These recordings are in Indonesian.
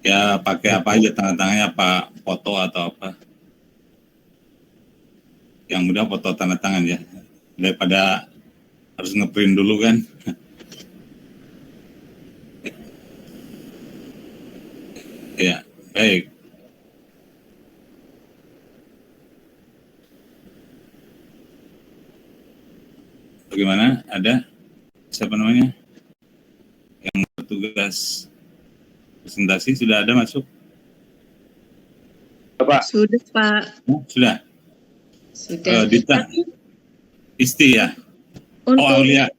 Ya pakai apa aja, tanda tangannya apa, foto atau apa. Yang mudah foto tanda tangan ya, daripada harus ngeprint dulu kan. Ya, baik. Bagaimana? Ada siapa namanya yang bertugas presentasi, sudah ada masuk? Pak. Sudah, Pak. Sudah. Sudah. Dita, Isti ya. Aulia.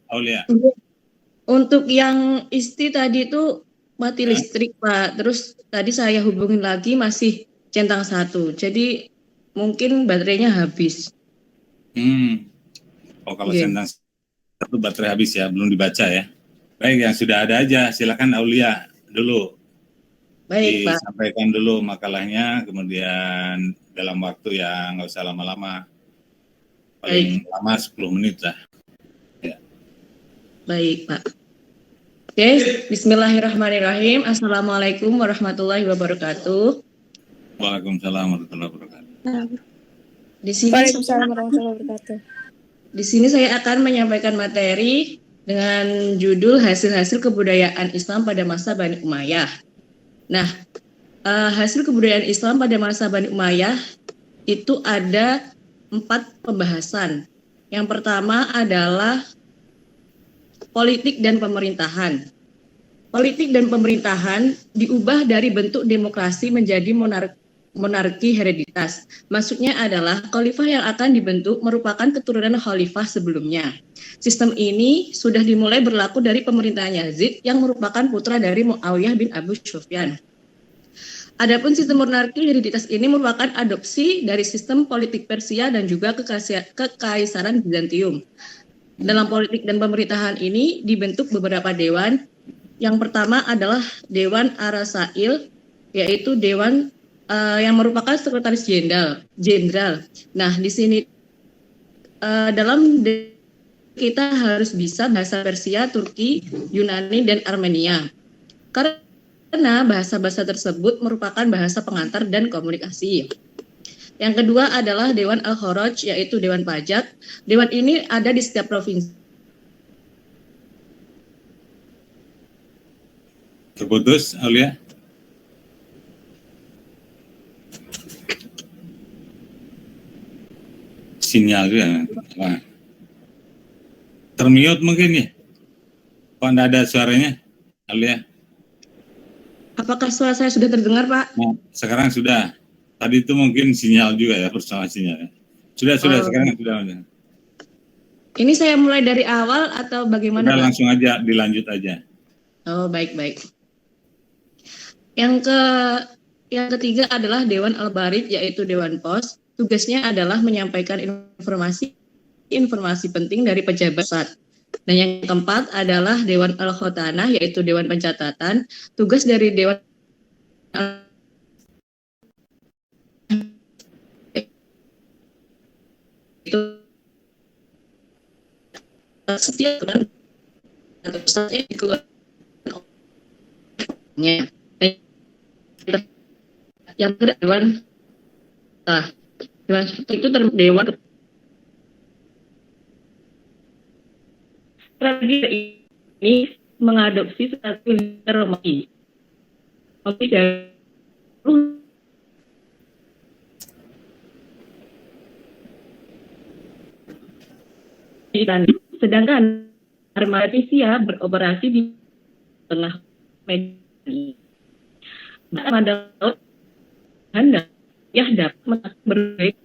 Untuk yang Isti tadi itu mati listrik, Pak. Terus tadi saya hubungin lagi masih centang 1. Jadi mungkin baterainya habis. Oh, kalau centang 1 baterai habis ya, belum dibaca ya. Baik, yang sudah ada aja, silakan Aulia dulu. Baik, Pak. Disampaikan dulu makalahnya, kemudian dalam waktu yang nggak usah lama-lama. Paling lama 10 menit lah. Ya. Baik, Pak. Oke, bismillahirrahmanirrahim. Assalamualaikum warahmatullahi wabarakatuh. Waalaikumsalam warahmatullahi wabarakatuh. Waalaikumsalam warahmatullahi wabarakatuh. Di sini saya akan menyampaikan materi dengan judul hasil-hasil kebudayaan Islam pada masa Bani Umayyah. Nah, hasil kebudayaan Islam pada masa Bani Umayyah itu ada 4 pembahasan. Yang pertama adalah politik dan pemerintahan. Politik dan pemerintahan diubah dari bentuk demokrasi menjadi monarki hereditas. Maksudnya adalah khalifah yang akan dibentuk merupakan keturunan khalifah sebelumnya. Sistem ini sudah dimulai berlaku dari pemerintahan Yazid yang merupakan putra dari Muawiyah bin Abu Sufyan. Adapun sistem monarki hereditas ini merupakan adopsi dari sistem politik Persia dan juga kekaisaran Bizantium. Dalam politik dan pemerintahan ini dibentuk beberapa dewan. Yang pertama adalah Dewan Arasail, yaitu dewan yang merupakan sekretaris jenderal. Nah, di sini dalam kita harus bisa bahasa Persia, Turki, Yunani, dan Armenia. Karena bahasa-bahasa tersebut merupakan bahasa pengantar dan komunikasi. Yang kedua adalah Dewan Al-Kharaj, yaitu Dewan Pajak. Dewan ini ada di setiap provinsi. Terputus, Aulia? Sinyal juga. Termute mungkin ya? Kok enggak ada suaranya, Aulia? Apakah suara saya sudah terdengar, Pak? Nah, sekarang sudah. Tadi itu mungkin sinyal juga ya, persoalan sinyal. Sudah, sekarang sudah. Ini saya mulai dari awal atau bagaimana, Pak? Langsung aja, dilanjut aja. Oh, baik. Yang ketiga adalah Dewan Al-Barid, yaitu Dewan Pos. Tugasnya adalah menyampaikan informasi penting dari pejabat pusat. Dan yang keempat adalah Dewan Al-Khotanah, yaitu Dewan Pencatatan. Tugas dari Dewan itu setiap bulan atau pusatnya dikeluarkannya. Yang kedua Dewan seperti itu Dewan strategi ini mengadopsi satu reformasi dari sedangkan armada Persia beroperasi di tengah Medan. Armada laut Anda dapat berbaik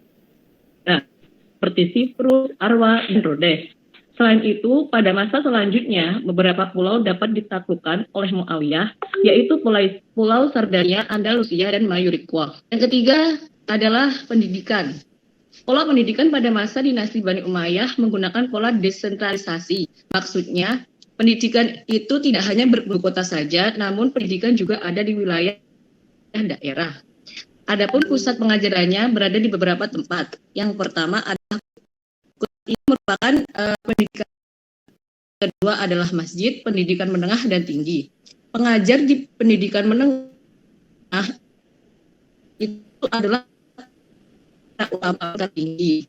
seperti Siprus, Arwa, dan Rhodes. Selain itu, pada masa selanjutnya, beberapa pulau dapat ditaklukkan oleh Muawiyah, yaitu Pulau Sardinia, Andalusia, dan Mauritius. Yang ketiga adalah pendidikan. Pola pendidikan pada masa dinasti Bani Umayyah menggunakan pola desentralisasi. Maksudnya, pendidikan itu tidak hanya beribu kota saja, namun pendidikan juga ada di wilayah daerah. Adapun pusat pengajarannya berada di beberapa tempat. Yang pertama adalah ini merupakan pendidikan. Kedua adalah masjid, pendidikan menengah dan tinggi. Pengajar di pendidikan menengah itu adalah ulama tertinggi.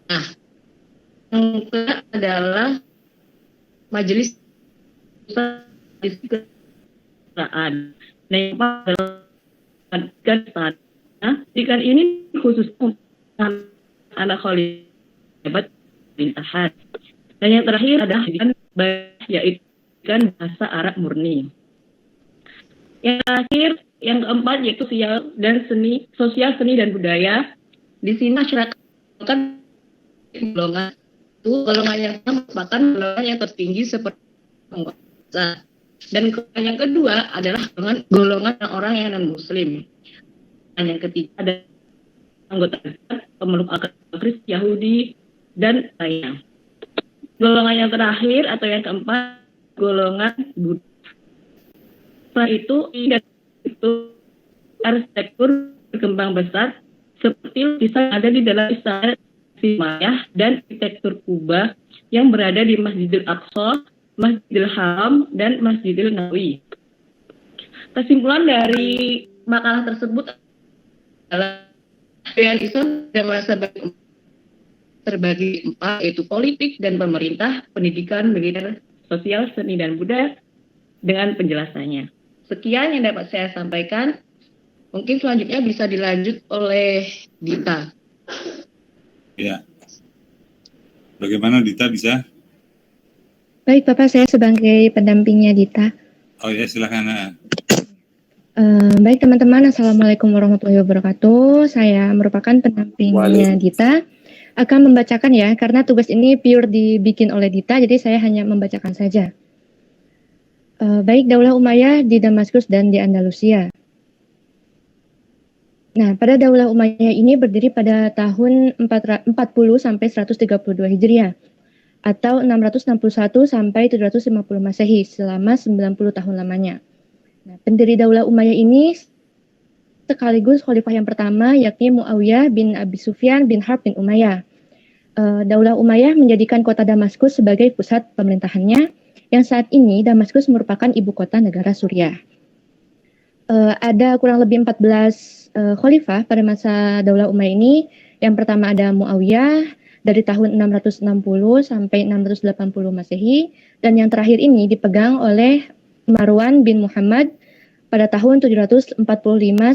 Nah, yang kedua adalah majelis Quran. Nah, yang adalah pendidikan ini khusus anak khalifah pemerintahan. Dan yang terakhir adalah pendidikan yaitu bahasa Arab murni. Yang terakhir, yang keempat yaitu sosial seni dan budaya. Di sini masyarakat golongan yang merupakan golongan yang tertinggi seperti penguasa. Dan yang kedua adalah golongan orang yang non muslim. Dan yang ketiga ada anggota pemeluk agama Kristen, Yahudi, dan lainnya. Golongan yang terakhir atau yang keempat golongan Buddha. Setelah itu arsitektur berkembang besar seperti lukisan ada di dalam istana Umayyah dan arsitektur Kuba yang berada di Masjidil Aqsa, Masjidil Haram, dan Masjidil Nabawi. Kesimpulan dari makalah tersebut adalah kebudayaan Islam dan masa terbagi empat, yaitu politik dan pemerintah, pendidikan, militer, sosial, seni, dan budaya dengan penjelasannya. Sekian yang dapat saya sampaikan. Mungkin selanjutnya bisa dilanjut oleh Dita. Ya. Bagaimana Dita bisa? Baik Bapak, saya sebagai pendampingnya Dita. Oh ya, silakan. Baik teman-teman, Assalamualaikum warahmatullahi wabarakatuh. Saya merupakan pendampingnya Dita. Akan membacakan ya, karena tugas ini pure dibikin oleh Dita, jadi saya hanya membacakan saja. Baik Daulah Umayyah di Damaskus dan di Andalusia. Nah, pada Daulah Umayyah ini berdiri pada tahun 40 sampai 132 Hijriah atau 661 sampai 750 Masehi selama 90 tahun lamanya. Nah, pendiri Daulah Umayyah ini sekaligus khalifah yang pertama yakni Muawiyah bin Abi Sufyan bin Harb bin Umayyah. Daulah Umayyah menjadikan kota Damaskus sebagai pusat pemerintahannya yang saat ini Damaskus merupakan ibu kota negara Suriah. Ada kurang lebih 14 khalifah pada masa Daulah Umayyah ini. Yang pertama ada Muawiyah dari tahun 660 sampai 680 Masehi, dan yang terakhir ini dipegang oleh Marwan bin Muhammad pada tahun 745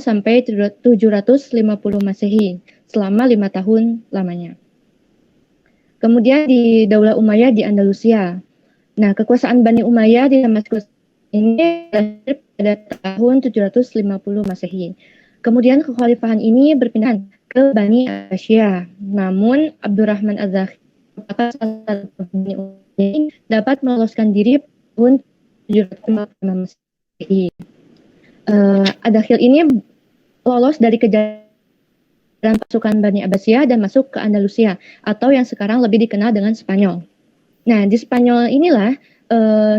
sampai 750 Masehi selama 5 tahun lamanya. Kemudian di Daulah Umayyah di Andalusia. Nah, kekuasaan Bani Umayyah di Damaskus ini pada tahun 750 Masehi. Kemudian kekhalifahan ini berpindah ke Bani Abbasiyah. Namun Abdurrahman Az-Zakhir dapat meloloskan diri tahun 750 Masehi. Az-Zakhir ini lolos dari kejaran pasukan Bani Abbasiyah dan masuk ke Andalusia atau yang sekarang lebih dikenal dengan Spanyol. Nah, di Spanyol inilah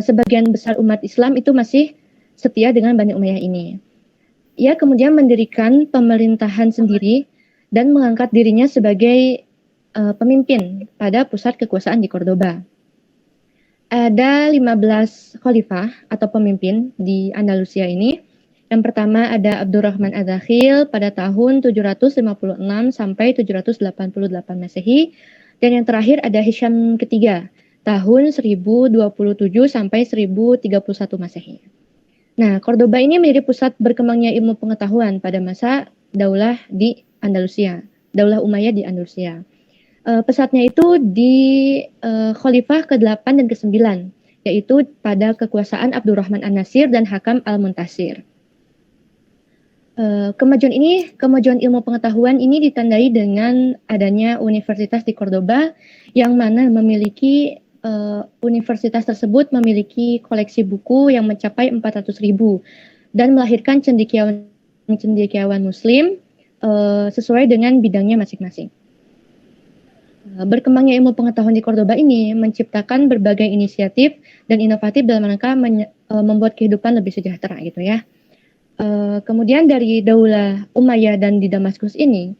sebagian besar umat Islam itu masih setia dengan Bani Umayyah ini. Ia kemudian mendirikan pemerintahan sendiri dan mengangkat dirinya sebagai pemimpin pada pusat kekuasaan di Cordoba. Ada 15 khalifah atau pemimpin di Andalusia ini. Yang pertama ada Abdurrahman Az-Zakhir pada tahun 756 sampai 788 Masehi, dan yang terakhir ada Hisham ketiga tahun 1027 sampai 1031 Masehi. Nah, Cordoba ini menjadi pusat berkembangnya ilmu pengetahuan pada masa Daulah di Andalusia, Daulah Umayyah di Andalusia. Pesatnya itu di Khalifah ke-8 dan ke-9, yaitu pada kekuasaan Abdurrahman An-Nasir dan Hakam Al-Muntasir. Kemajuan ilmu pengetahuan ini ditandai dengan adanya universitas di Cordoba, yang mana universitas tersebut memiliki koleksi buku yang mencapai 400.000 dan melahirkan cendekiawan Muslim sesuai dengan bidangnya masing-masing. Berkembangnya ilmu pengetahuan di Cordoba ini menciptakan berbagai inisiatif dan inovatif dalam rangka membuat kehidupan lebih sejahtera gitu ya. Kemudian dari Daulah Umayyah dan di Damaskus ini,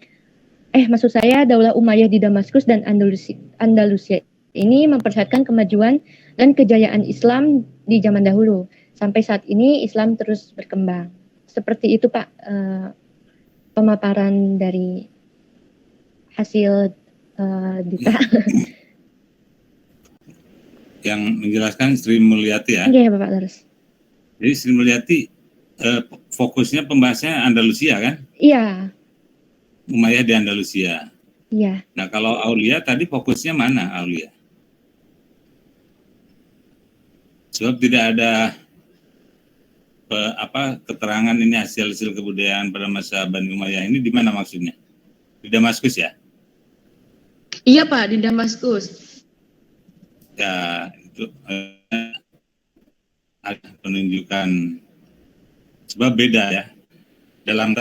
Daulah Umayyah di Damaskus dan Andalusia ini memperlihatkan kemajuan dan kejayaan Islam di zaman dahulu. Sampai saat ini Islam terus berkembang. seperti itu Pak, pemaparan dari hasil Dita. Yang menjelaskan Sri Mulyati ya. Iya Bapak terus. Jadi Sri Mulyati fokusnya pembahasannya Andalusia kan? Iya. Umayyah di Andalusia. Iya. Nah kalau Aulia tadi fokusnya mana Aulia? Sebab tidak ada keterangan ini hasil kebudayaan pada masa Bani Umayyah ini di mana maksudnya? Di Damaskus ya? Iya Pak, di Damaskus. Ya itu ada penunjukan sebab beda ya dalam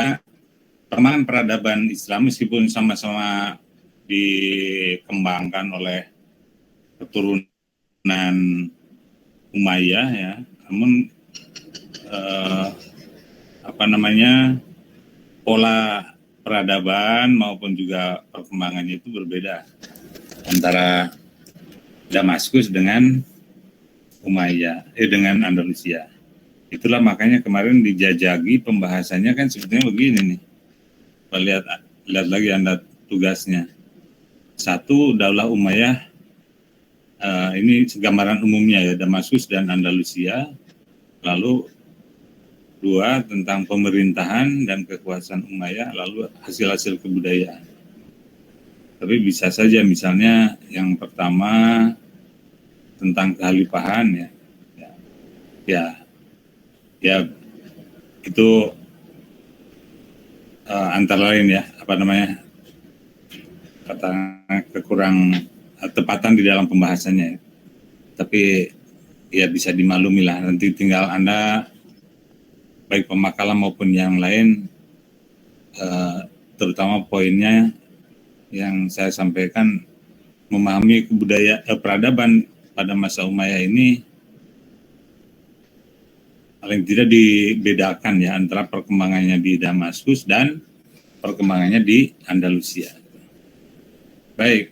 perkembangan peradaban Islam meskipun sama-sama dikembangkan oleh keturunan Umayyah ya, namun pola peradaban maupun juga perkembangannya itu berbeda antara Damaskus dengan Umayyah, dengan Andalusia. Itulah makanya kemarin dijajagi pembahasannya kan sebetulnya begini nih. Lihat lagi Anda tugasnya. 1, Daulah Umayyah, ini gambaran umumnya ya, Damaskus dan Andalusia. Lalu 2, tentang pemerintahan dan kekuasaan Umayyah, lalu hasil-hasil kebudayaan. Tapi bisa saja misalnya yang pertama tentang kekhalifahan ya itu antara lain ya kata kekurang tepatan di dalam pembahasannya ya. Tapi ya bisa dimaklumi lah, nanti tinggal Anda baik pemakalan maupun yang lain terutama poinnya yang saya sampaikan, memahami peradaban pada masa Umayyah ini paling tidak dibedakan ya antara perkembangannya di Damaskus dan perkembangannya di Andalusia. Baik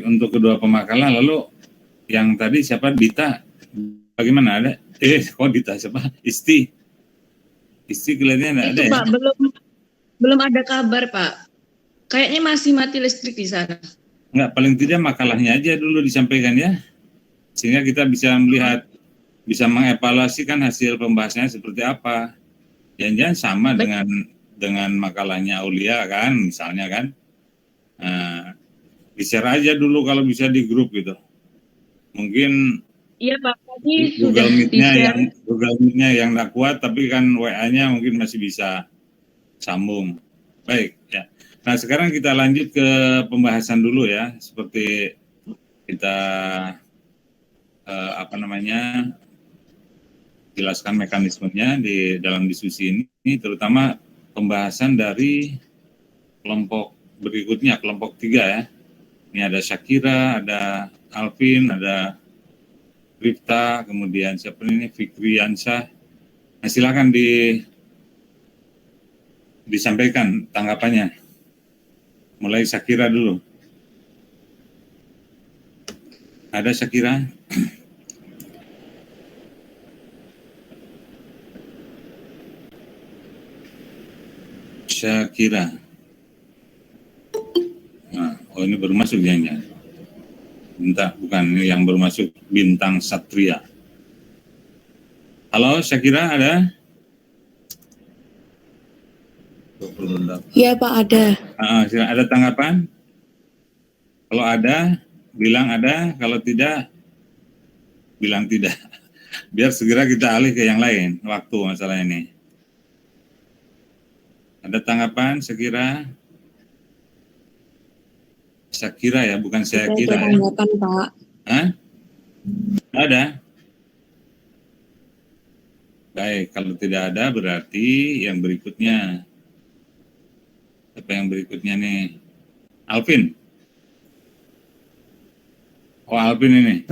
untuk kedua pemakalan. Lalu yang tadi siapa, Dita, bagaimana ada? Kok Dita siapa? Isti kelihatannya ada Pak, ya? belum ada kabar Pak. Kayaknya masih mati listrik di sana. Enggak, paling tidak makalahnya aja dulu disampaikan ya, sehingga kita bisa melihat, bisa mengevaluasikan hasil pembahasannya seperti apa. Jangan-jangan sama dengan makalahnya Aulia kan, misalnya kan. Di-share aja dulu kalau bisa di grup gitu. Mungkin iya Pak, tadi sudah Google Meet-nya yang nggak kuat, tapi kan WA-nya mungkin masih bisa sambung. Baik ya. Nah sekarang kita lanjut ke pembahasan dulu ya, seperti kita jelaskan mekanismenya di dalam diskusi ini, terutama pembahasan dari kelompok berikutnya, kelompok 3 ya. Ini ada Syakira, ada Alvin, ada Rifta, kemudian siapa ini, Fikri Ansyah. Nah, silakan disampaikan tanggapannya. Mulai Syakira dulu. Ada Syakira? Syakira. Nah, ini baru masuk jangan. Bukan ini yang baru masuk, Bintang Satria. Halo Syakira, ada? Iya Pak, ada. Ada tanggapan? Kalau ada, bilang ada. Kalau tidak, bilang tidak. Biar segera kita alih ke yang lain waktu masalah ini. Ada tanggapan Syakira? Syakira ya, bukan saya kira ya. Tanggapan Pak. Hah? Ada? Baik, kalau tidak ada berarti yang berikutnya. Apa yang berikutnya nih? Alvin. Oh, Alvin ini.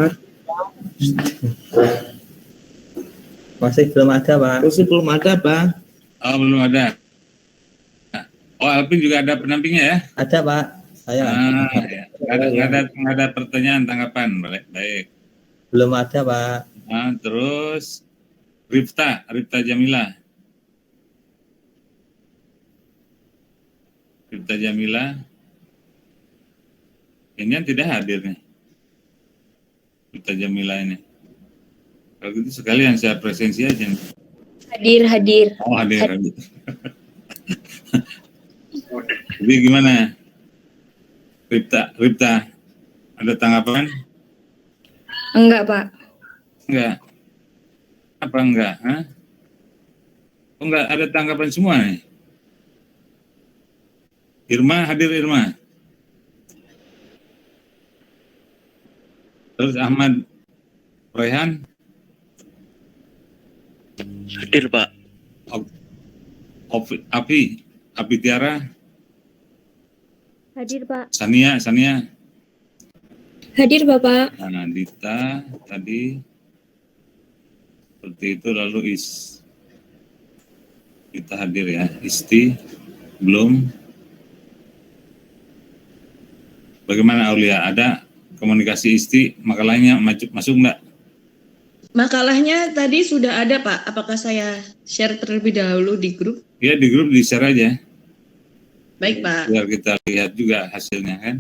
Masih belum ada, Pak. Oh, belum ada. Oh, Alvin juga ada pendampingnya ya? Ada, Pak. Saya. Ya. Nggak ada pertanyaan, tanggapan. Baik. Belum ada, Pak. Terus Rifta Jamila. Ripta Jamila. Ini yang tidak hadir nih. Ripta Jamila ini. Kalau gitu sekalian saya presensi aja nih. Hadir. Oh, hadir. Jadi gimana? Ripta, ada tanggapan? Enggak, Pak. Enggak. Apa enggak? Hah? Oh, enggak ada tanggapan semua nih. Irma, hadir Irma. Terus Ahmad Rehan. Hadir, Pak. Api Tiara. Hadir, Pak. Sania. Hadir, Bapak. Nah, Dita tadi. Seperti itu, lalu kita hadir ya. Isti belum. Bagaimana Aulia? Ada komunikasi Isti? Makalahnya masuk enggak? Makalahnya tadi sudah ada, Pak. Apakah saya share terlebih dahulu di grup? Ya, di grup di-share aja. Baik, Pak. Biar kita lihat juga hasilnya kan.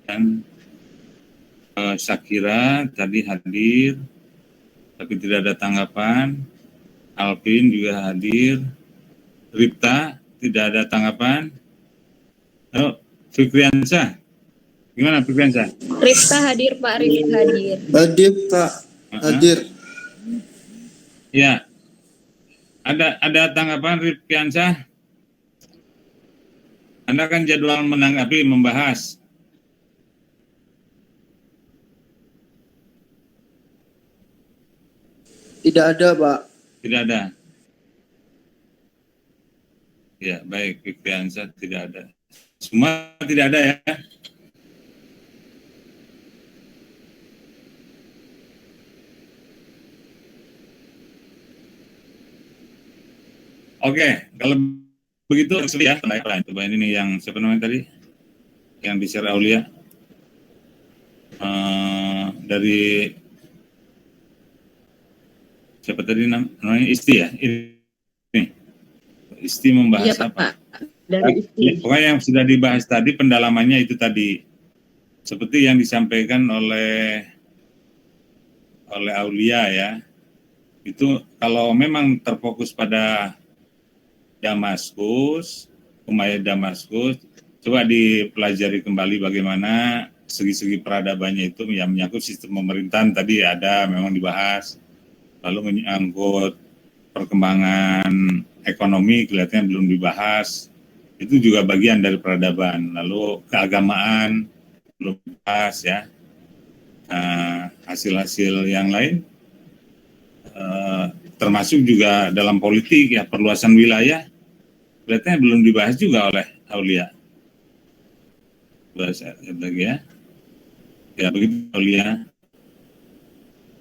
Dan Syakira tadi hadir, tapi tidak ada tanggapan. Alvin juga hadir. Ripta tidak ada tanggapan. Oh, Fikriansyah. Gimana Fikriansyah? Rifta hadir, Pak. Rifta hadir. Hadir, Pak. Hadir. Ya. Ada tanggapan Fikriansyah? Anda kan jadwal menanggapi, membahas. Tidak ada, Pak. Tidak ada. Ya, baik. Fikriansyah tidak ada. Semua tidak ada ya. Oke, kalau begitu ya. Coba ini yang siapa namanya tadi? Yang di-share Aulia. Dari siapa tadi namanya? Isti ya? Ini. Isti membahas Iya, apa? Pak. Dari Isti. Pokoknya yang sudah dibahas tadi pendalamannya itu tadi. Seperti yang disampaikan oleh Aulia ya. Itu kalau memang terfokus pada Damaskus, Umayyah Damaskus, coba dipelajari kembali bagaimana segi-segi peradabannya itu yang menyangkut sistem pemerintahan tadi ada memang dibahas, lalu menyangkut perkembangan ekonomi kelihatannya belum dibahas, itu juga bagian dari peradaban, lalu keagamaan belum dibahas ya, hasil-hasil yang lain termasuk juga dalam politik ya perluasan wilayah kelihatannya belum dibahas juga oleh Aulia. Bahas lagi ya. Ya begitu Aulia.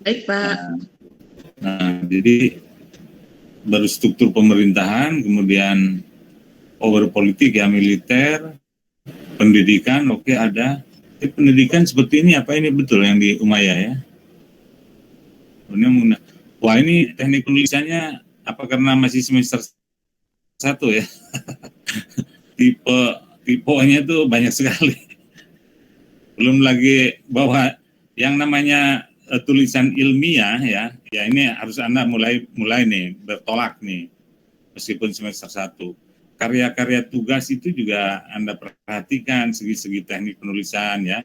Baik, Pak. Nah, jadi baru struktur pemerintahan, kemudian power politik ya militer, pendidikan, oke ada. Pendidikan seperti ini apa ini betul yang di Umayyah ya? Wah ini teknik penulisannya apa karena masih semester 1 ya? Tipenya tuh banyak sekali. Belum lagi bahwa yang namanya tulisan ilmiah ya ini harus Anda mulai nih bertolak nih meskipun semester 1. Karya-karya tugas itu juga Anda perhatikan segi-segi teknik penulisan ya.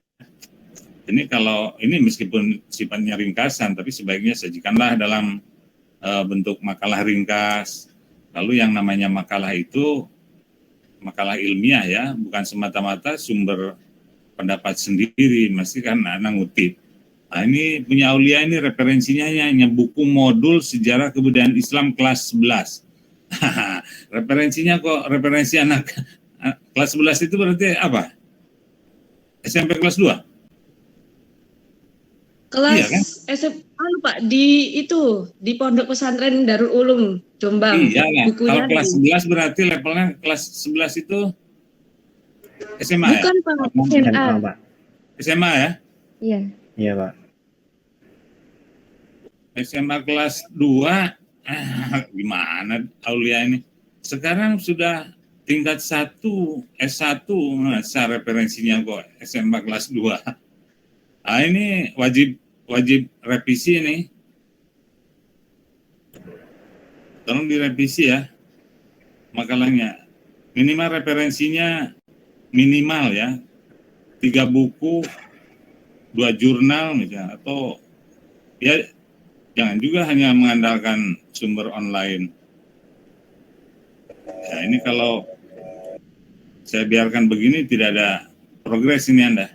Ini kalau ini meskipun sifatnya ringkasan tapi sebaiknya sajikanlah dalam bentuk makalah ringkas. Lalu yang namanya makalah itu makalah ilmiah ya, bukan semata-mata sumber pendapat sendiri, mesti kan Anda ngutip. Nah ini punya Aulia ini referensinya hanya buku modul sejarah kebudayaan Islam kelas 11. Referensinya kok referensi anak kelas 11 itu berarti apa? SMP kelas 2? Kelas Iya, kan? Pak di Pondok Pesantren Darul Ulum Jombang. Iya lah. Kalau kelas 11 berarti levelnya kelas 11 itu SMA Bukan, ya? Pak. SMA. Pak. SMA ya? Iya. Iya, Pak. SMA kelas 2, gimana Aulia ini? Sekarang sudah tingkat 1, S1, masa referensinya kok SMA kelas 2. Nah, ini wajib revisi ini. Tolong direvisi ya makalahnya. Minimal referensinya minimal ya. 3 buku, 2 jurnal misalnya, atau ya jangan juga hanya mengandalkan sumber online. Nah, ini kalau saya biarkan begini tidak ada progres ini Anda.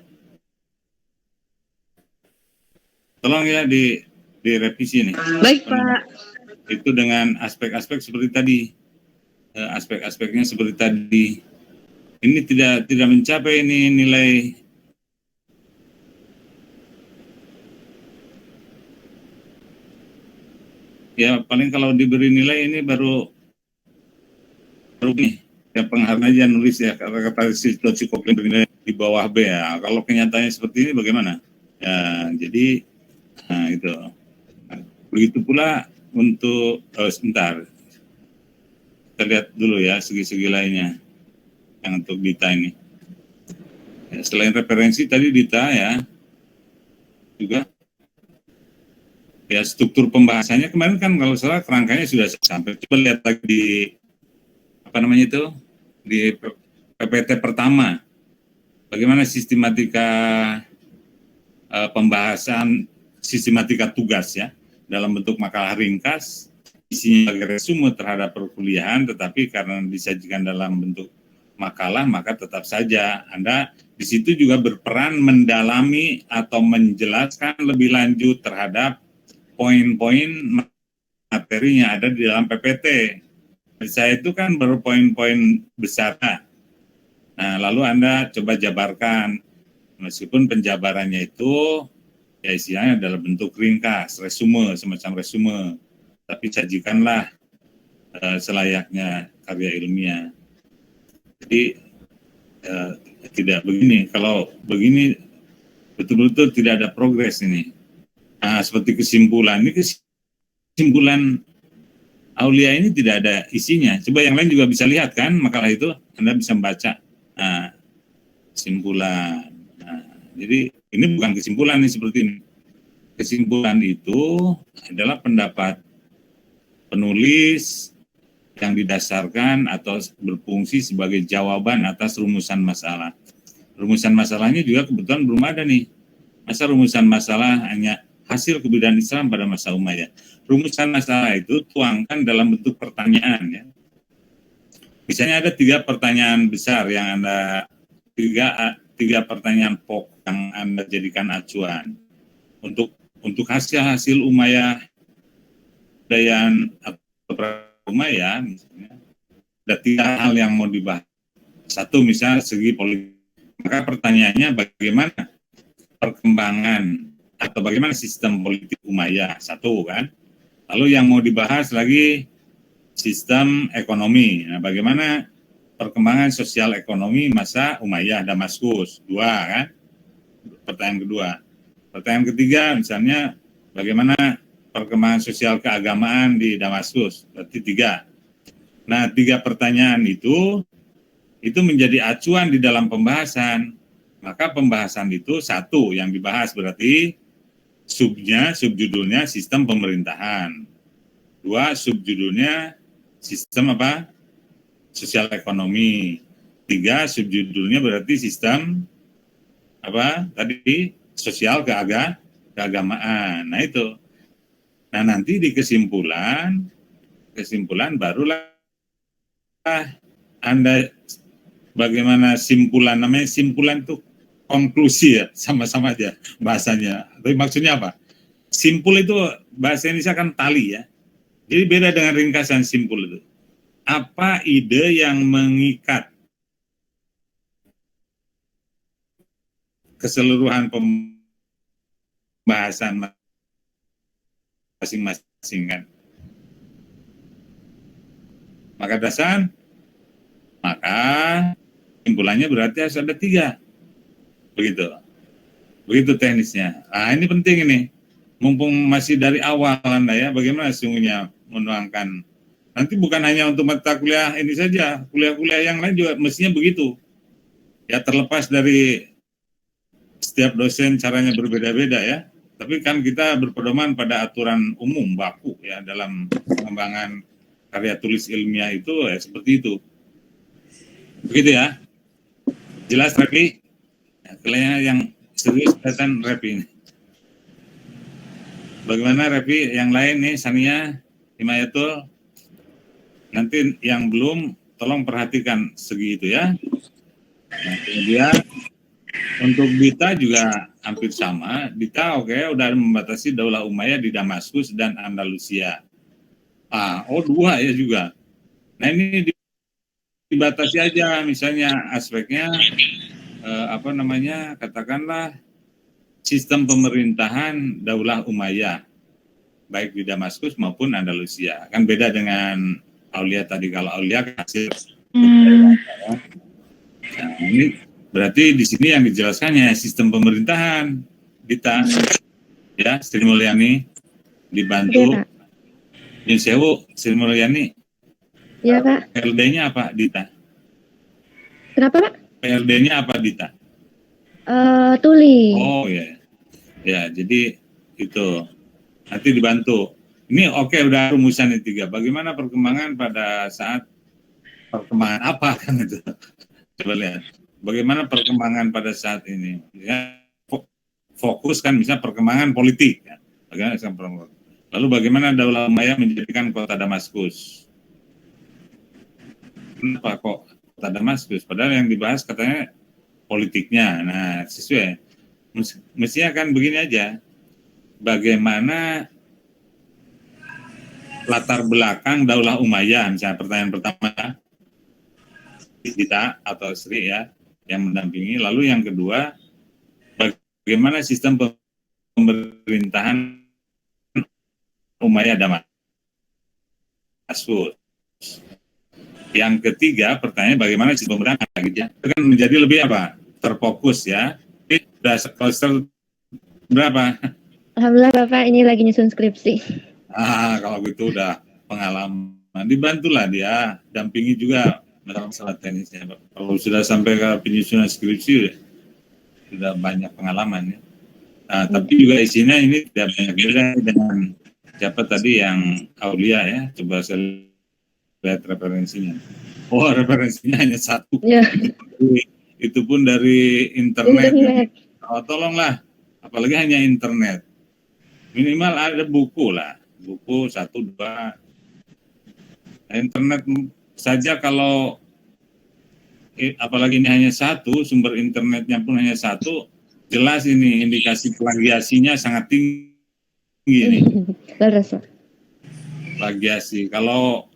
Tolong ya direvisi ini. Baik, Pak. Itu dengan aspek-aspek seperti tadi. Aspek-aspeknya seperti tadi. Ini tidak mencapai ini nilai ya, paling kalau diberi nilai ini baru nih ya, penghargaan aja nulis ya, kata-kata Sikopling bernilai di bawah B ya. Kalau kenyataannya seperti ini bagaimana? Ya, jadi nah itu. Nah, begitu pula untuk sebentar. Kita lihat dulu ya segi-segi lainnya yang untuk Dita ini. Ya, selain referensi tadi Dita ya juga ya struktur pembahasannya kemarin kan kalau salah kerangkanya sudah sampai. Coba lihat lagi di apa namanya itu di PPT pertama. Bagaimana sistematika pembahasan, sistematika tugas ya dalam bentuk makalah ringkas, isinya sebagai resume terhadap perkuliahan, tetapi karena disajikan dalam bentuk makalah maka tetap saja Anda di situ juga berperan mendalami atau menjelaskan lebih lanjut terhadap poin-poin materi yang ada di dalam PPT. Saya itu kan baru poin-poin besar. Nah, lalu Anda coba jabarkan, meskipun penjabarannya itu ya istilahnya dalam bentuk ringkas, resume, semacam resume, tapi sajikanlah selayaknya karya ilmiah. Jadi tidak begini, kalau begini betul-betul tidak ada progres ini. Nah, seperti kesimpulan, ini kesimpulan Aulia ini tidak ada isinya. Coba yang lain juga bisa lihat kan makalah itu, Anda bisa membaca. Nah, kesimpulan. Nah, jadi ini bukan kesimpulan ini seperti ini. Kesimpulan itu adalah pendapat penulis yang didasarkan atau berfungsi sebagai jawaban atas rumusan masalah. Rumusan masalahnya juga kebetulan belum ada nih. Masa rumusan masalah hanya hasil kebudayaan Islam pada masa Umayyah. Rumusan masalah itu tuangkan dalam bentuk pertanyaan ya. Misalnya ada 3 pertanyaan besar yang Anda tiga pertanyaan pokok yang Anda jadikan acuan untuk hasil Umayyah dan Umayyah misalnya. Ada 3 hal yang mau dibahas. 1 misal segi politik. Maka pertanyaannya bagaimana perkembangan atau bagaimana sistem politik Umayyah, 1 kan. Lalu yang mau dibahas lagi sistem ekonomi. Nah, bagaimana perkembangan sosial ekonomi masa Umayyah Damaskus, 2 kan. Pertanyaan kedua. Pertanyaan ketiga misalnya bagaimana perkembangan sosial keagamaan di Damaskus, berarti 3. Nah, 3 pertanyaan itu menjadi acuan di dalam pembahasan. Maka pembahasan itu 1 yang dibahas berarti subjudulnya sistem pemerintahan. 2 subjudulnya sistem apa? Sosial ekonomi. 3 subjudulnya berarti sistem apa? Tadi sosial keagamaan. Nah itu. Nah nanti di kesimpulan barulah Anda bagaimana simpulan, namanya simpulan itu konklusi ya, sama-sama aja bahasanya. Tapi maksudnya apa? Simpul itu bahasa Indonesia kan tali ya. Jadi beda dengan ringkasan simpul itu. Apa ide yang mengikat keseluruhan pembahasan masing-masing kan? Maka simpulannya berarti harus ada 3. Begitu teknisnya. Nah ini penting ini. mumpung masih dari awal Anda ya, bagaimana sesungguhnya menuangkan. Nanti bukan hanya untuk mata kuliah ini saja, kuliah-kuliah yang lain juga mestinya begitu. Ya terlepas dari setiap dosen caranya berbeda-beda ya. Tapi kan kita berpedoman pada aturan umum baku ya dalam pengembangan karya tulis ilmiah itu ya seperti itu. Begitu ya. Jelas Repi? Ya, kalian yang serius kelihatan Repi ini. Bagaimana Repi yang lain nih, Sania, Himayatul? Nanti yang belum tolong perhatikan segi itu ya. Nah, kemudian untuk Dita juga hampir sama. Dita udah membatasi Daulah Umayyah di Damaskus dan Andalusia. Dua ya juga. Nah ini dibatasi aja misalnya aspeknya katakanlah sistem pemerintahan Daulah Umayyah baik di Damaskus maupun Andalusia. Kan beda dengan Aulia tadi, kalau Aulia hasil. Nah, ini berarti di sini yang dijelaskannya sistem pemerintahan Dita, ya Sri Mulyani dibantu Nyun Sewu. Sri Mulyani. Ya Pak. PLD-nya apa Dita? Kenapa Pak? PLD-nya apa Dita? Tuli. Oh ya, ya jadi itu nanti dibantu. Ini udah rumusan yang 3. Bagaimana perkembangan pada saat perkembangan apa kan itu? Coba lihat. Bagaimana perkembangan pada saat ini? Ya, fokus kan misalnya perkembangan politik. Ya. Lalu bagaimana Daulah Umayyah menjadikan kota Damaskus? Kenapa kok kota Damaskus? Padahal yang dibahas katanya politiknya. Nah, sesuai. Mestinya kan begini aja. Bagaimana latar belakang Daulah Umayyah? Misalnya pertanyaan pertama, Dita atau Sri ya, yang mendampingi. Lalu yang kedua, bagaimana sistem pemerintahan Umayyah Damaskus. Yang ketiga, pertanyaan bagaimana sistem pemerintahan itu kan menjadi lebih terfokus ya. Sudah semester berapa? Alhamdulillah Bapak ini lagi nyusun skripsi. Kalau gitu udah pengalaman. Dibantulah dia, dampingi juga masalah teknisnya. Kalau sudah sampai ke penyusunan skripsi sudah banyak pengalaman ya. Nah, tapi juga isinya ini tidak banyak beda dengan siapa tadi yang Aulia ya. Coba saya lihat referensinya. Referensinya hanya 1. Ya. Itu pun dari internet. Internet. Tolonglah, apalagi hanya internet. Minimal ada buku lah, buku 1, 2. Internet saja kalau apalagi ini hanya 1, sumber internetnya pun hanya 1, jelas ini indikasi plagiasinya sangat tinggi ini. Plagiasi. Kalau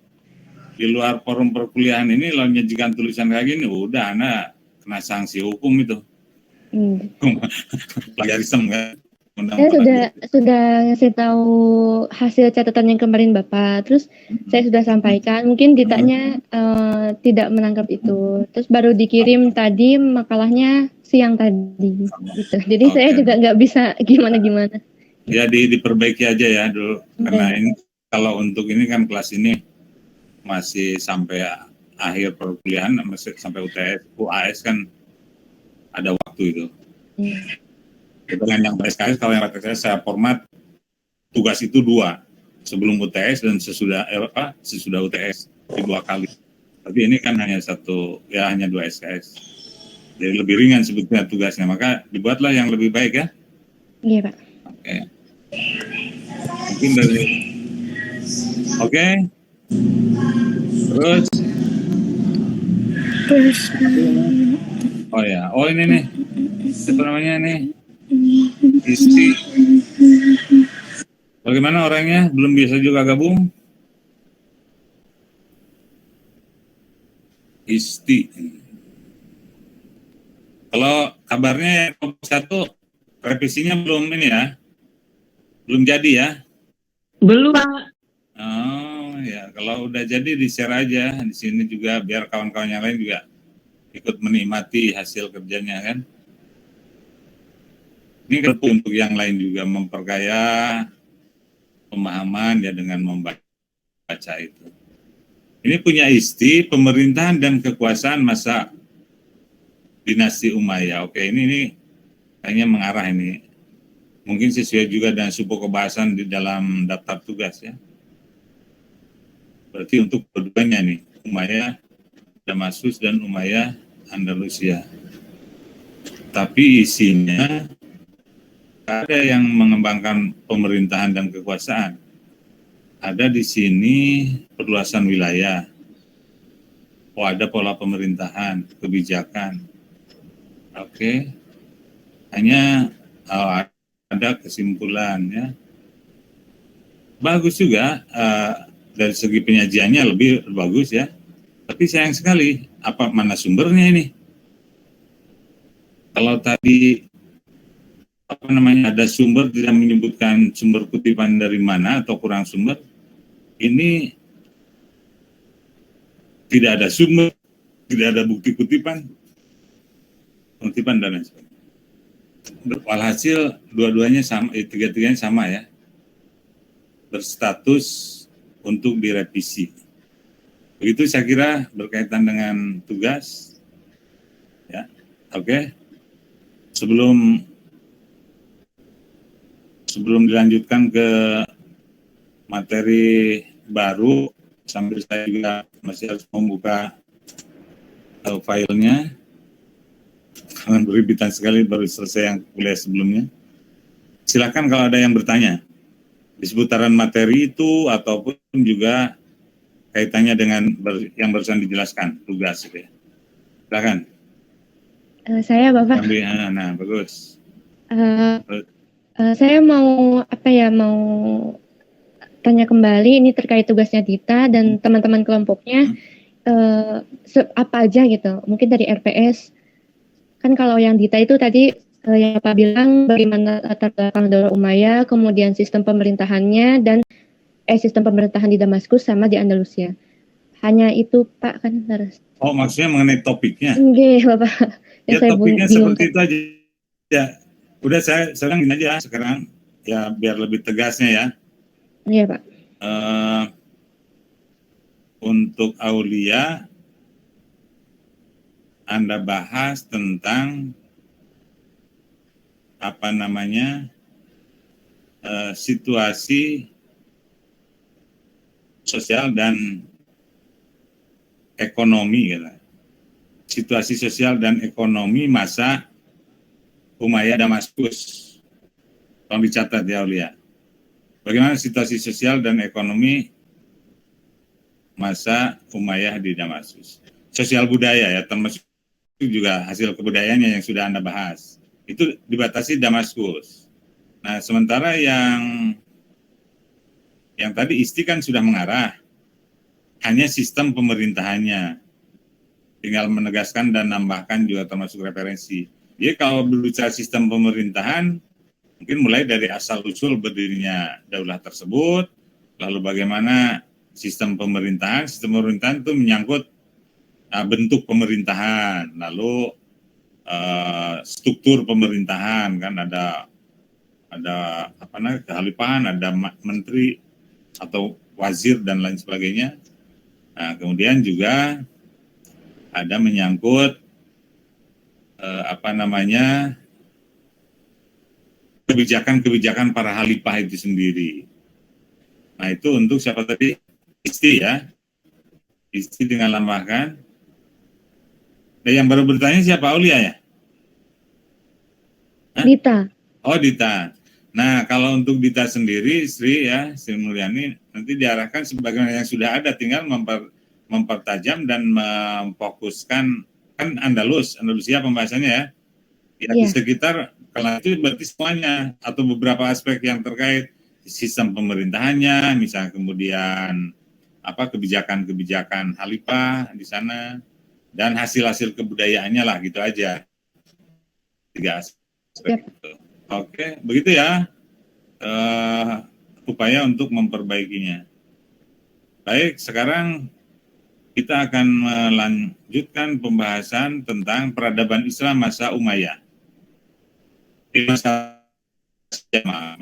di luar forum perkuliahan ini lo menyajikan tulisan kayak gini, udah Anda kena sanksi hukum itu. Plagiarisme kan. Saya sudah ngasih tahu hasil catatan yang kemarin Bapak, terus saya sudah sampaikan, mungkin Ditanya tidak menangkap itu, terus baru dikirim tadi makalahnya siang tadi, gitu. Jadi saya juga nggak bisa gimana-gimana. Ya diperbaiki aja ya dulu, karena ini kalau untuk ini kan kelas ini masih sampai akhir perkuliahan, masih sampai UAS kan ada waktu itu. Dengan yang SKS, kalau yang SKS saya format tugas itu 2, sebelum UTS dan sesudah UTS di 2 kali. Tapi ini kan hanya 1, ya hanya 2 SKS. Jadi lebih ringan sebetulnya tugasnya, maka dibuatlah yang lebih baik ya. Iya Pak. Oke. Mungkin dari terus ini nih apa namanya nih Isti. Bagaimana orangnya? Belum bisa juga gabung? Isti. Kalau kabarnya kelompok 1 revisinya belum ini ya? Belum jadi ya? Belum, Pak. Oh ya, kalau udah jadi di-share aja di sini juga biar kawan-kawan yang lain juga ikut menikmati hasil kerjanya kan. Ini untuk yang lain juga memperkaya pemahaman ya dengan membaca itu. Ini punya isti pemerintahan dan kekuasaan masa dinasti Umayyah. Oke, ini kayaknya mengarah ini. Mungkin sesuai juga dengan suku kebahasan di dalam daftar tugas ya. Berarti untuk keduanya nih, Umayyah Damaskus dan Umayyah Andalusia. Tapi isinya ada yang mengembangkan pemerintahan dan kekuasaan. Ada di sini perluasan wilayah. Oh, ada pola pemerintahan, kebijakan. Oke. Hanya ada kesimpulan ya. Bagus juga dari segi penyajiannya lebih bagus ya. Tapi sayang sekali, mana sumbernya ini? Kalau tadi ada sumber tidak menyebutkan sumber kutipan dari mana atau kurang sumber, ini tidak ada sumber, tidak ada bukti kutipan dan lain sebagainya. Walhasil dua-duanya sama, tiga-tiganya sama ya, berstatus untuk direvisi. Begitu saya kira berkaitan dengan tugas, ya, oke. Sebelum dilanjutkan ke materi baru, sambil saya juga masih harus membuka filenya, karena berhibitan sekali baru selesai yang kuliah sebelumnya. Silakan kalau ada yang bertanya di seputaran materi itu ataupun juga kaitannya dengan yang barusan dijelaskan tugas itu ya. Silakan. Saya Bapak. Nah, bagus. Saya mau mau tanya kembali ini terkait tugasnya Dita dan teman-teman kelompoknya apa aja gitu. Mungkin dari RPS. Kan kalau yang Dita itu tadi yang Pak bilang bagaimana latar belakang Daulah Umayyah, kemudian sistem pemerintahannya dan sistem pemerintahan di Damaskus sama di Andalusia. Hanya itu Pak kan harus. Oh, maksudnya mengenai topiknya? Enggak, Bapak. Ya, topiknya seperti itu aja. Ya, udah saya sekarang gini aja sekarang ya biar lebih tegasnya ya. Iya, Pak. Untuk Aulia Anda bahas tentang situasi sosial dan ekonomi gitu. Situasi sosial dan ekonomi masa Umayyah Damaskus. Tolong dicatat ya Aulia. Bagaimana situasi sosial dan ekonomi masa Umayyah di Damaskus. Sosial budaya ya, termasuk juga hasil kebudayaannya yang sudah Anda bahas. Itu dibatasi Damaskus. Nah, sementara yang tadi Isti kan sudah mengarah. Hanya sistem pemerintahannya. Tinggal menegaskan dan nambahkan juga termasuk referensi. Jadi kalau berbicara sistem pemerintahan, mungkin mulai dari asal-usul berdirinya daulah tersebut, lalu bagaimana sistem pemerintahan itu menyangkut bentuk pemerintahan, lalu struktur pemerintahan, kan ada kekhalifahan, ada menteri atau wazir dan lain sebagainya. Nah, kemudian juga ada menyangkut kebijakan-kebijakan para khalifah itu sendiri. Nah, itu untuk siapa tadi? Isti ya. Isti dengan lambahkan. Dan yang baru bertanya siapa? Aulia ya? Hah? Dita. Oh, Dita. Nah, kalau untuk Dita sendiri, Sri Mulyani, nanti diarahkan sebagaimana yang sudah ada, tinggal mempertajam dan memfokuskan, kan Andalusia pembahasannya ya. Ya, di sekitar, kalau itu berarti semuanya, atau beberapa aspek yang terkait sistem pemerintahannya, misalnya kemudian kebijakan-kebijakan khalifah di sana, dan hasil-hasil kebudayaannya lah, gitu aja. 3 aspek itu. Oke, begitu ya upaya untuk memperbaikinya. Baik, sekarang kita akan melanjutkan pembahasan tentang peradaban Islam masa Umayyah. Di masa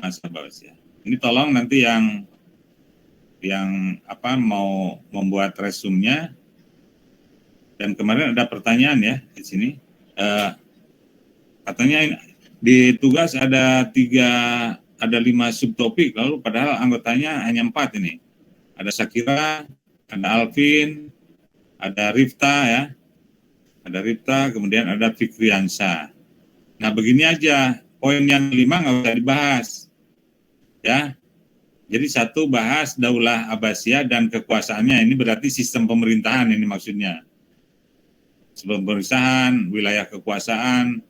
masa Abbasiyah. Ini tolong nanti yang mau membuat resumnya. Dan kemarin ada pertanyaan ya di sini. Katanya di tugas ada 5 subtopik, lalu padahal anggotanya hanya 4 ini. Ada Sakira, ada Alvin, ada Rifta ya. Ada Rifta, kemudian ada Fikriansa. Nah begini aja, poin yang 5 nggak usah dibahas. Ya, jadi 1 bahas Daulah Abbasiyah dan kekuasaannya, ini berarti sistem pemerintahan ini maksudnya. Sistem pemerintahan, wilayah kekuasaan,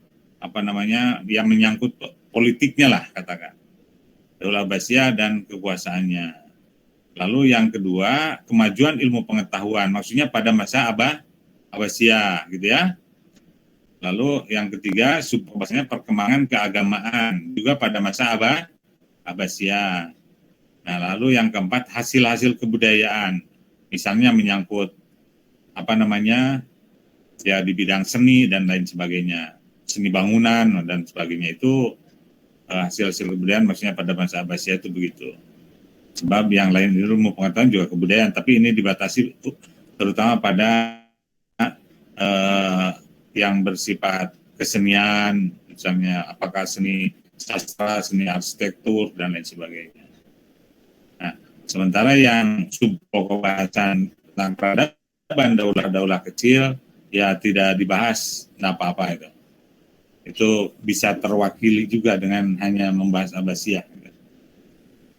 yang menyangkut politiknya lah katakan. Daulah Abbasiyah dan kekuasaannya. Lalu yang kedua, kemajuan ilmu pengetahuan, maksudnya pada masa Abbasiyah gitu ya. Lalu yang ketiga, maksudnya perkembangan keagamaan juga pada masa Abbasiyah. Nah, lalu yang keempat, hasil-hasil kebudayaan, misalnya menyangkut ya di bidang seni dan lain sebagainya, seni bangunan dan sebagainya, itu hasil-hasil kebudayaan maksudnya pada masa Abbasiyah itu begitu. Sebab yang lain ilmu pengetahuan juga kebudayaan, tapi ini dibatasi terutama pada yang bersifat kesenian, misalnya apakah seni sastra, seni arsitektur dan lain sebagainya. Nah, sementara yang subpokok bahasan tentang peradaban daulah-daulah kecil ya tidak dibahas, nggak apa-apa itu. Itu bisa terwakili juga dengan hanya membahas Abbasiyah.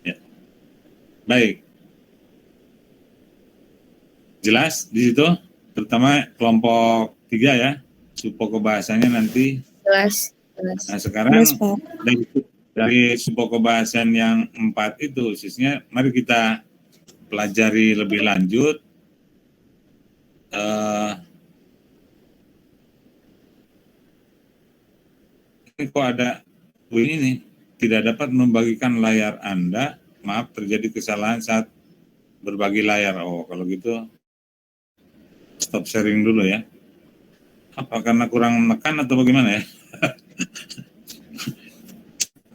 Ya. Baik. Jelas di situ, terutama kelompok 3 ya, subpokok bahasanya nanti. Jelas. Nah sekarang dari subpokok bahasan yang 4 itu, khususnya mari kita pelajari lebih lanjut. Ini kok ada bunyi nih, tidak dapat membagikan layar Anda, maaf terjadi kesalahan saat berbagi layar. Oh kalau gitu stop sharing dulu ya. Apa karena kurang menekan atau bagaimana ya?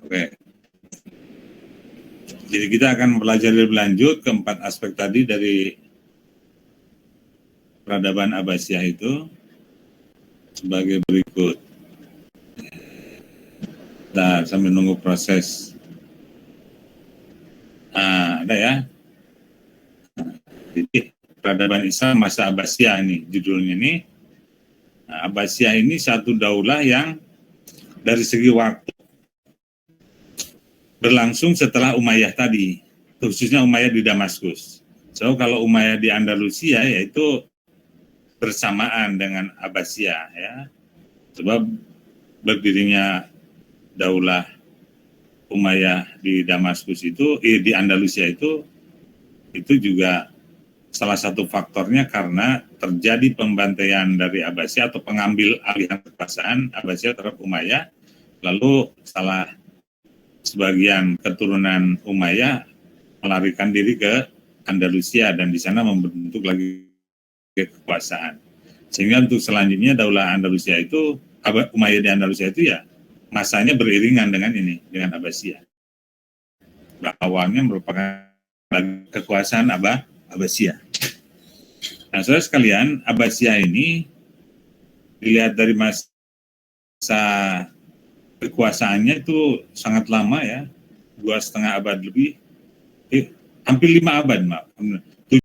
Oke. Jadi kita akan belajar lebih lanjut ke 4 aspek tadi dari peradaban Abbasiyah itu sebagai berikut. Nah, sambil nunggu proses. Nah, ada ya. Jadi peradaban Islam masa Abbasiyah ini judulnya ini. Nah, Abbasiyah ini satu daulah yang dari segi waktu berlangsung setelah Umayyah tadi, khususnya Umayyah di Damaskus. So kalau Umayyah di Andalusia yaitu bersamaan dengan Abbasiyah ya. Sebab berdirinya Daulah Umayyah di Damaskus itu, di Andalusia itu juga salah satu faktornya karena terjadi pembantaian dari Abbasiyah atau pengambil alihan kekuasaan Abbasiyah terhadap Umayyah, lalu sebagian keturunan Umayyah melarikan diri ke Andalusia dan di sana membentuk lagi kekuasaan. Sehingga untuk selanjutnya Daulah Andalusia itu, Umayyah di Andalusia itu ya masanya beriringan dengan dengan Abbasiyah. Awalnya merupakan kekuasaan Abbasiyah. Nah, saudara sekalian, Abbasiyah ini dilihat dari masa kekuasaannya itu sangat lama ya, 2,5 abad lebih, hampir 5 abad, maaf.